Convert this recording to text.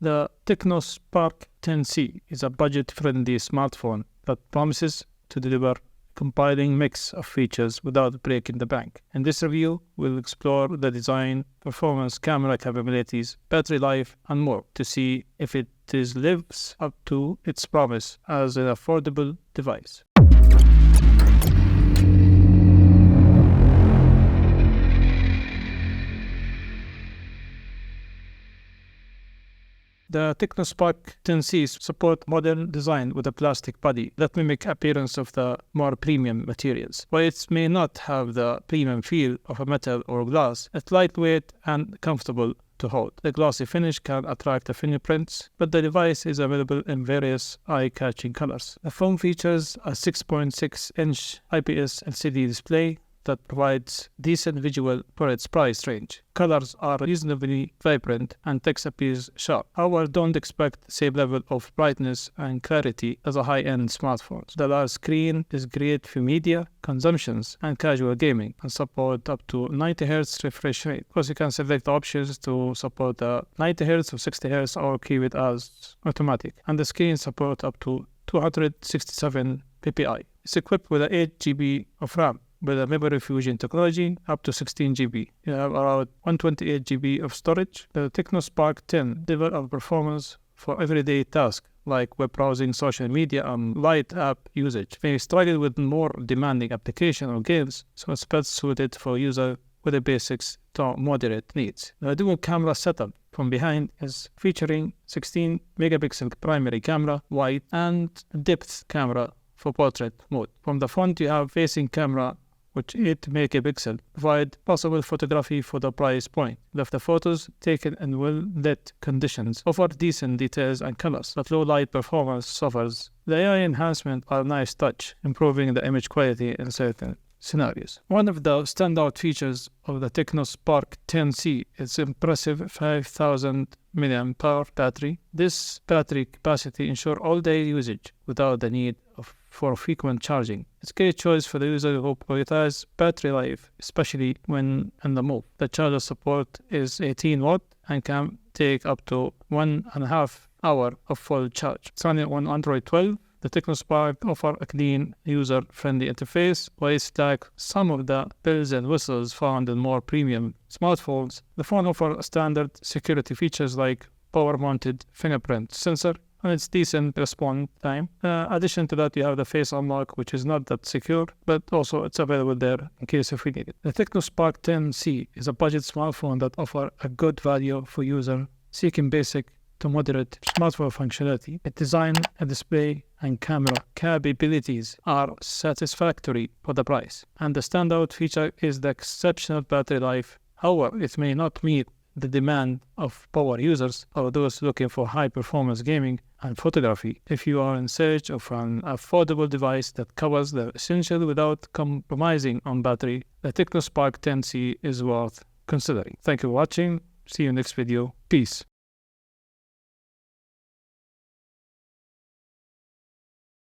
The Tecno Spark 10C is a budget-friendly smartphone that promises to deliver a compelling mix of features without breaking the bank. In this review, we'll explore the design, performance, camera capabilities, battery life, and more to see if it lives up to its promise as an affordable device. The Tecno Spark 10C support modern design with a plastic body that mimic appearance of the more premium materials. While it may not have the premium feel of a metal or glass, it's lightweight and comfortable to hold. The glossy finish can attract the fingerprints, but the device is available in various eye-catching colors. The phone features a 6.6-inch IPS LCD display that provides decent visual for its price range. Colors are reasonably vibrant and text appears sharp. However, don't expect the same level of brightness and clarity as a high-end smartphone. The large screen is great for media consumptions and casual gaming and support up to 90 Hz refresh rate. Of course, you can select options to support 90 Hz or 60 Hz or keep it as automatic. And the screen support up to 267 ppi. It's equipped with 8 GB of RAM with a memory fusion technology up to 16 GB. You have around 128 GB of storage. The Tecno Spark 10 delivers performance for everyday tasks like web browsing, social media, and light app usage. They struggle with more demanding applications or games, so it's best suited for users with the basics to moderate needs. The dual camera setup from behind is featuring 16 megapixel primary camera, wide, and depth camera for portrait mode. From the front, you have facing camera which 8 megapixel, provide possible photography for the price point. The photos taken in well-lit conditions offer decent details and colors, but low light performance suffers. The AI enhancements are a nice touch, improving the image quality in certain scenarios. One of the standout features of the Tecno Spark 10C is impressive 5,000 mAh battery. This battery capacity ensures all-day usage without the need for frequent charging. It's a great choice for the user who prioritizes battery life, especially when in the move. The charger support is 18 watt and can take up to 1.5 hours of full charge. It's running on Android 12. The Tecno Spark offers a clean, user-friendly interface, while it lacks some of the bells and whistles found in more premium smartphones. The phone offers standard security features like power-mounted fingerprint sensor, and it's decent response time. Addition to that, you have the face unlock, which is not that secure, but also it's available there in case if we need it. The Tecno Spark 10C is a budget smartphone that offers a good value for users seeking basic to moderate smartphone functionality. Its design, a display, and camera capabilities are satisfactory for the price. And the standout feature is the exceptional battery life. However, it may not meet the demand of power users or those looking for high-performance gaming and photography. If you are in search of an affordable device that covers the essential without compromising on battery, the Tecno Spark 10C is worth considering. Thank you for watching. See you next video. Peace.